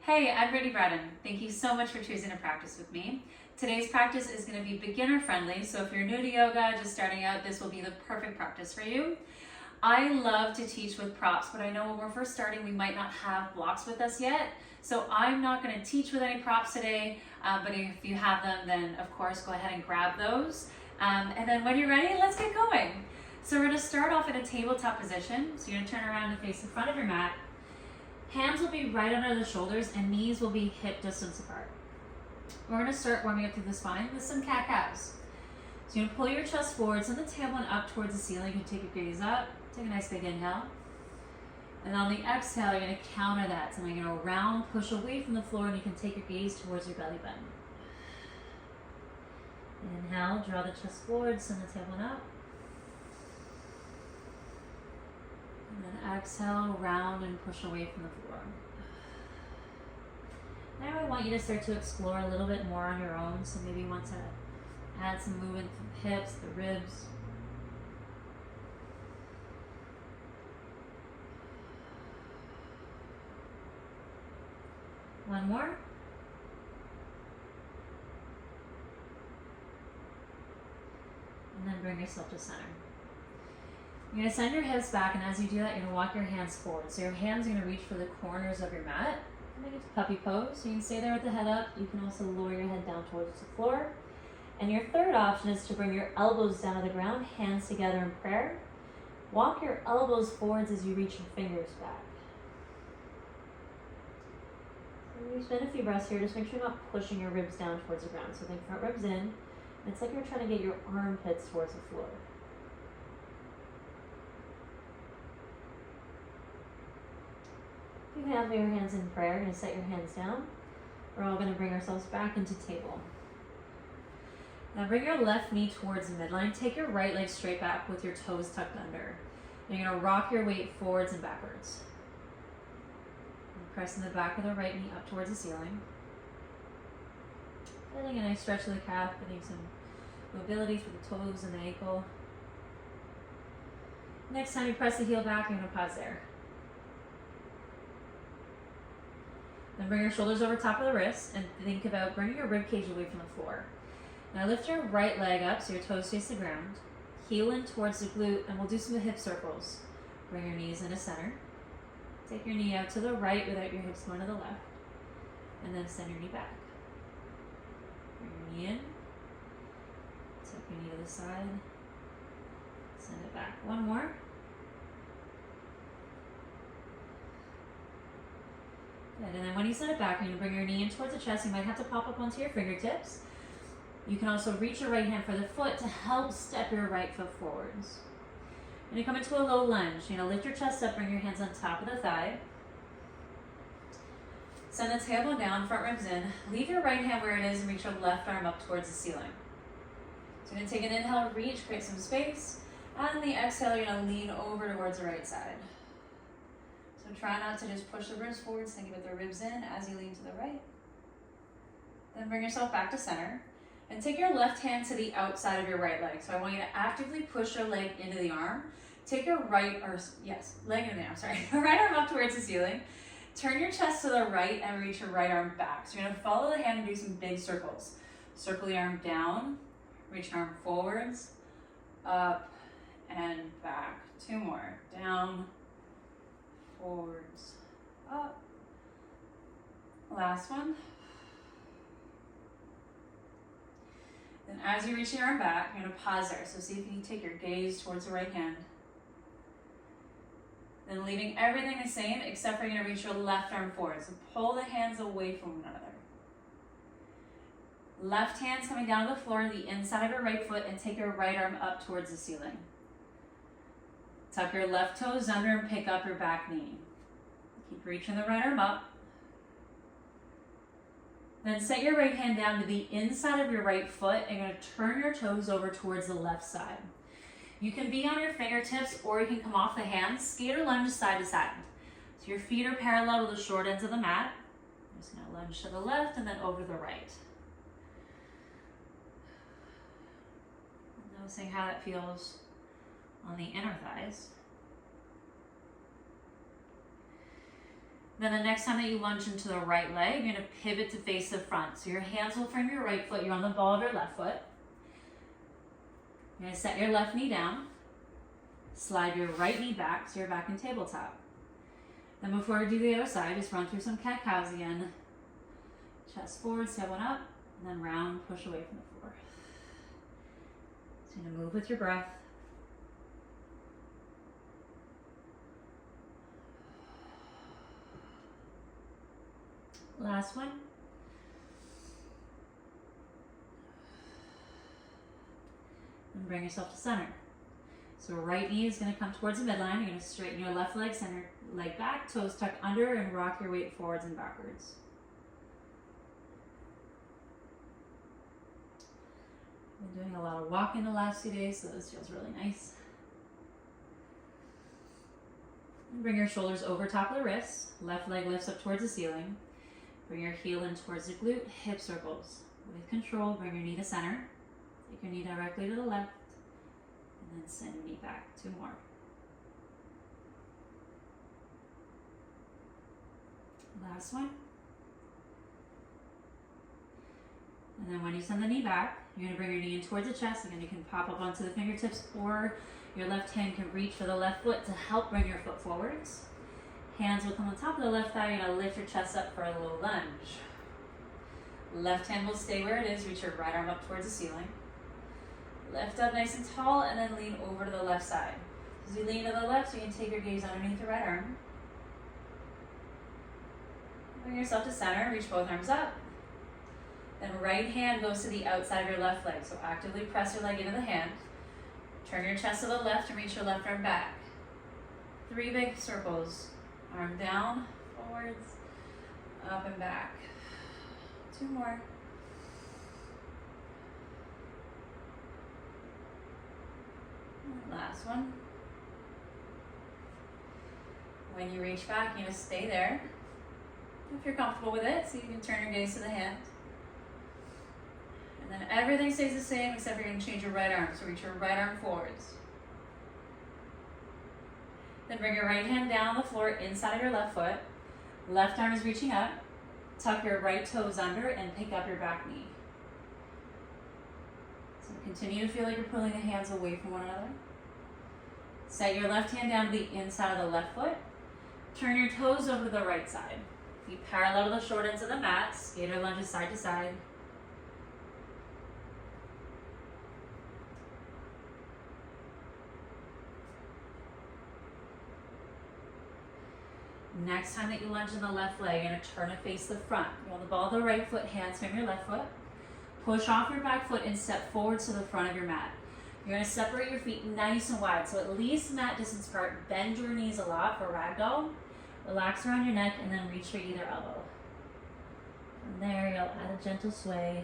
Hey, I'm Bryden. Thank you so much for choosing to practice with me. Today's practice is going to be beginner friendly, so if you're new to yoga, just starting out, this will be the perfect practice for you. I love to teach with props, but I know when we're first starting, we might not have blocks with us yet. So I'm not going to teach with any props today, but if you have them, then of course go ahead and grab those. And then when you're ready, let's get going. So we're going to start off in a tabletop position. So you're going to turn around and face the front of your mat. Hands will be right under the shoulders and knees will be hip distance apart. We're going to start warming up through the spine with some cat-cows. So you're going to pull your chest forward, send the tailbone up towards the ceiling. You can take your gaze up, take a nice big inhale. And on the exhale, you're going to counter that. So you're going to round, push away from the floor, and you can take your gaze towards your belly button. Inhale, draw the chest forward, send the tailbone up. And then exhale, round and push away from the floor. Now I want you to start to explore a little bit more on your own. So maybe you want to add some movement to the hips, the ribs. One more. And then bring yourself to center. You're going to send your hips back, and as you do that, you're going to walk your hands forward. So your hands are going to reach for the corners of your mat. Make it to puppy pose. So you can stay there with the head up. You can also lower your head down towards the floor. And your third option is to bring your elbows down to the ground, hands together in prayer. Walk your elbows forwards as you reach your fingers back. So you spend a few breaths here. Just make sure you're not pushing your ribs down towards the ground. So think front ribs in. And it's like you're trying to get your armpits towards the floor. You can have your hands in prayer. You're going to set your hands down. We're all going to bring ourselves back into table. Now bring your left knee towards the midline. Take your right leg straight back with your toes tucked under. And you're going to rock your weight forwards and backwards. And pressing the back of the right knee up towards the ceiling. Getting a nice stretch of the calf, getting some mobility through the toes and the ankle. Next time you press the heel back, you're going to pause there. Then bring your shoulders over top of the wrists and think about bringing your rib cage away from the floor. Now lift your right leg up so your toes face the ground. Heel in towards the glute, and we'll do some hip circles. Bring your knees into center. Take your knee out to the right without your hips going to the left. And then send your knee back. Bring your knee in. Tuck your knee to the side. Send it back. One more. Good. And then when you send it back, you're going to bring your knee in towards the chest. You might have to pop up onto your fingertips. You can also reach your right hand for the foot to help step your right foot forwards. And you come into a low lunge. You're going to lift your chest up, bring your hands on top of the thigh. Send the tailbone down, front ribs in. Leave your right hand where it is and reach your left arm up towards the ceiling. So you're going to take an inhale, reach, create some space. On the exhale, you're going to lean over towards the right side. So try not to just push the ribs forwards, think about the ribs in as you lean to the right. Then bring yourself back to center. And take your left hand to the outside of your right leg. So I want you to actively push your leg into the arm. Take your leg into the arm, sorry. Your right arm up towards the ceiling. Turn your chest to the right and reach your right arm back. So you're gonna follow the hand and do some big circles. Circle the arm down, reach your arm forwards, up, and back. Two more. Down, forwards, up. Last one. Then as you reach your arm back, you're going to pause there. So see if you can take your gaze towards the right hand. Then leaving everything the same, except for you're going to reach your left arm forward. So pull the hands away from one another. Left hand's coming down to the floor, the inside of your right foot, and take your right arm up towards the ceiling. Tuck your left toes under and pick up your back knee. Keep reaching the right arm up. Then set your right hand down to the inside of your right foot and you're going to turn your toes over towards the left side. You can be on your fingertips or you can come off the hands, skate or lunge side to side. So your feet are parallel to the short ends of the mat. I'm just going to lunge to the left and then over the right. Noticing how that feels on the inner thighs. Then the next time that you lunge into the right leg, you're going to pivot to face the front. So your hands will frame your right foot. You're on the ball of your left foot. You're going to set your left knee down. Slide your right knee back so you're back in tabletop. Then before I do the other side, just run through some cat-cows again. Chest forward, step one up, and then round, push away from the floor. So you're going to move with your breath. Last one. And bring yourself to center. So right knee is going to come towards the midline. You're going to straighten your left leg, center leg back, toes tuck under, and rock your weight forwards and backwards. I've been doing a lot of walking the last few days, so this feels really nice. And bring your shoulders over top of the wrists. Left leg lifts up towards the ceiling. Bring your heel in towards the glute, hip circles. With control, bring your knee to center. Take your knee directly to the left, and then send your knee back. 2 more. Last one. And then when you send the knee back, you're going to bring your knee in towards the chest. Again, you can pop up onto the fingertips, or your left hand can reach for the left foot to help bring your foot forwards. Hands will come on top of the left thigh. You're going to lift your chest up for a low lunge. Left hand will stay where it is. Reach your right arm up towards the ceiling. Lift up nice and tall, and then lean over to the left side. As you lean to the left, you can take your gaze underneath your right arm. Bring yourself to center. Reach both arms up. Then right hand goes to the outside of your left leg. So actively press your leg into the hand. Turn your chest to the left and reach your left arm back. 3 big circles. Arm down, forwards, up and back. 2 more. Last one. When you reach back, you're going to stay there. If you're comfortable with it, so you can turn your gaze to the hand. And then everything stays the same except you're going to change your right arm. So reach your right arm forwards. Then bring your right hand down on the floor inside of your left foot. Left arm is reaching up. Tuck your right toes under and pick up your back knee. So continue to feel like you're pulling the hands away from one another. Set your left hand down to the inside of the left foot. Turn your toes over to the right side. Feet parallel to the short ends of the mat. Skater lunges side to side. Next time that you lunge in the left leg, you're going to turn to face the front. You're on the ball of the right foot, hands frame your left foot. Push off your back foot and step forward to the front of your mat. You're going to separate your feet nice and wide, so at least mat distance apart. Bend your knees a lot for ragdoll. Relax around your neck and then reach for either elbow. From there, you'll add a gentle sway.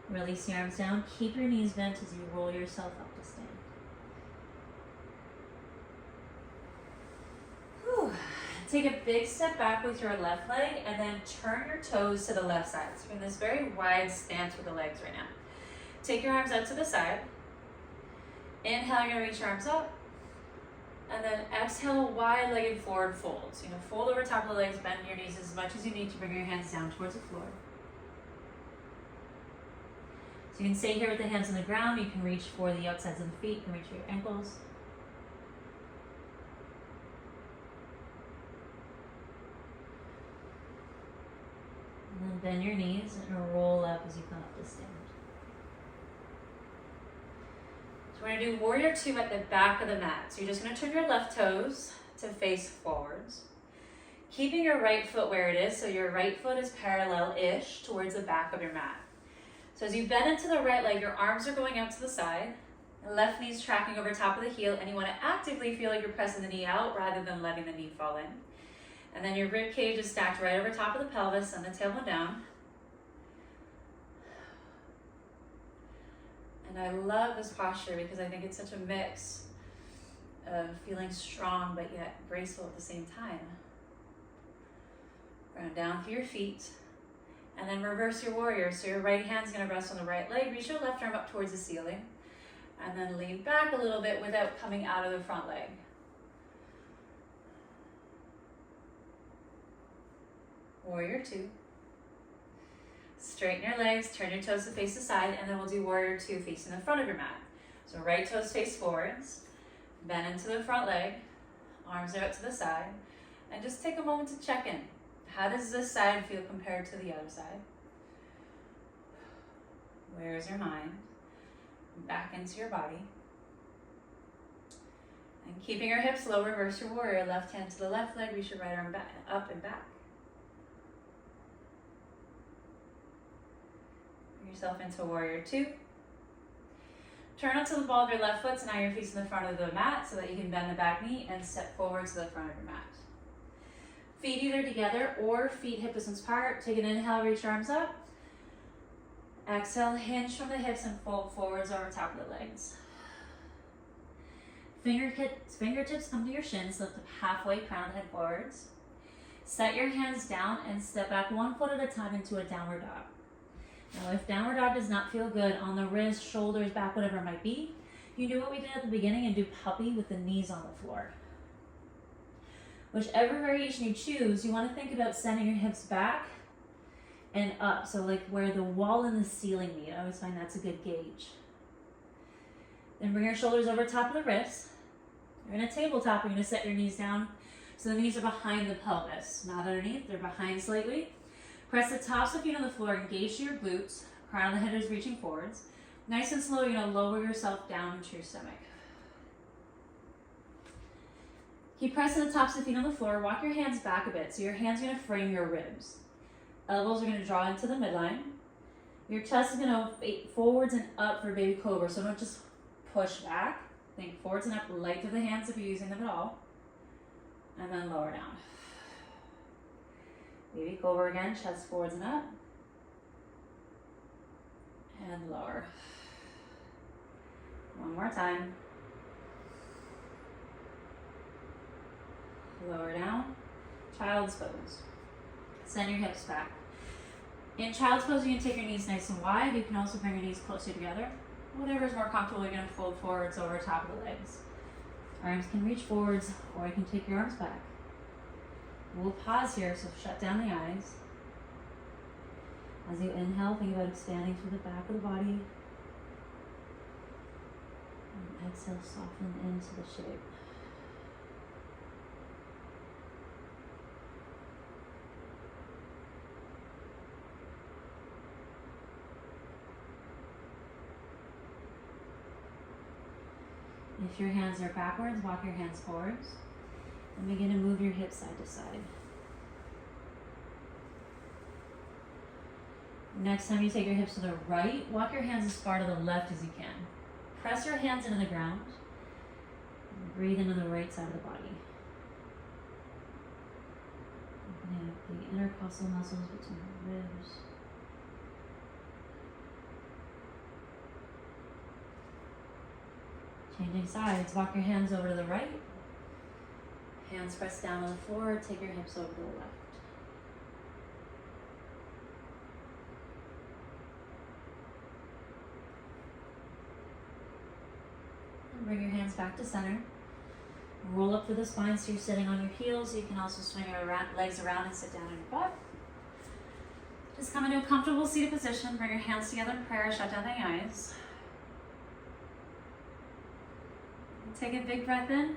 Release your arms down. Keep your knees bent as you roll yourself up to stand. Whew. Take a big step back with your left leg and then turn your toes to the left side. So you're in this very wide stance with the legs right now. Take your arms out to the side. Inhale, you're going to reach your arms up. And then exhale, wide-legged forward fold. So you're going to fold over top of the legs, bend your knees as much as you need to bring your hands down towards the floor. So you can stay here with the hands on the ground. You can reach for the outsides of the feet. You can reach for your ankles. And then bend your knees and roll up as you come up to stand. So we're going to do warrior 2 at the back of the mat. So you're just going to turn your left toes to face forwards. Keeping your right foot where it is, so your right foot is parallel-ish towards the back of your mat. So as you bend into the right leg, your arms are going out to the side. The left knee's tracking over top of the heel, and you want to actively feel like you're pressing the knee out rather than letting the knee fall in. And then your rib cage is stacked right over top of the pelvis and the tailbone down. And I love this posture because I think it's such a mix of feeling strong but yet graceful at the same time. Ground down through your feet. And then reverse your warrior. So your right hand's going to rest on the right leg. Reach your left arm up towards the ceiling. And then lean back a little bit without coming out of the front leg. Warrior 2. Straighten your legs, turn your toes to face the side, and then we'll do warrior 2 facing the front of your mat. So right toes face forwards, bend into the front leg, arms are out to the side, and just take a moment to check in. How does this side feel compared to the other side? Where is your mind? Back into your body. And keeping your hips low, reverse your warrior. Left hand to the left leg, reach your right arm back, up and back. Bring yourself into warrior 2. Turn onto the ball of your left foot, so now you're facing the front of the mat so that you can bend the back knee and step forward to the front of your mat. Feet either together or feet hip distance apart. Take an inhale, reach your arms up. Exhale, hinge from the hips and fold forwards over top of the legs. Fingertips come to your shins, lift up halfway, crown the head forwards. Set your hands down and step back 1 foot at a time into a downward dog. Now, if downward dog does not feel good on the wrist, shoulders, back, whatever it might be, you do what we did at the beginning and do puppy with the knees on the floor. Whichever variation you choose, you want to think about sending your hips back and up. So like where the wall and the ceiling meet. I always find that's a good gauge. Then bring your shoulders over top of the wrists. You're in a tabletop, you're going to set your knees down. So the knees are behind the pelvis, not underneath, they're behind slightly. Press the tops of feet on the floor, engage your glutes. Crown of the head is reaching forwards. Nice and slow, you're going to lower yourself down into your stomach. Keep pressing the tops of the feet on the floor. Walk your hands back a bit. So your hands are going to frame your ribs. Elbows are going to draw into the midline. Your chest is going to fade forwards and up for baby cobra. So don't just push back. Think forwards and up. Light through the hands if you're using them at all. And then lower down. Baby cobra again. Chest forwards and up. And lower. One more time. Lower down, child's pose. Send your hips back. In child's pose, you can take your knees nice and wide. You can also bring your knees closer together. Whatever is more comfortable, you're going to fold forwards over top of the legs. Arms can reach forwards, or you can take your arms back. We'll pause here, so shut down the eyes. As you inhale, think about expanding through the back of the body. And exhale, soften into the shape. If your hands are backwards, walk your hands forwards and begin to move your hips side to side. Next time you take your hips to the right, walk your hands as far to the left as you can. Press your hands into the ground and breathe into the right side of the body. Opening up the intercostal muscles between the ribs. Changing sides, walk your hands over to the right. Hands press down on the floor, take your hips over to the left. And bring your hands back to center. Roll up through the spine so you're sitting on your heels. You can also swing your legs around and sit down on your butt. Just come into a comfortable seated position. Bring your hands together in prayer. Shut down the eyes. Take a big breath in.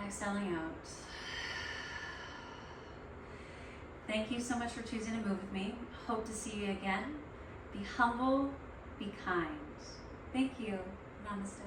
Exhaling out. Thank you so much for choosing to move with me. Hope to see you again. Be humble, be kind. Thank you. Namaste.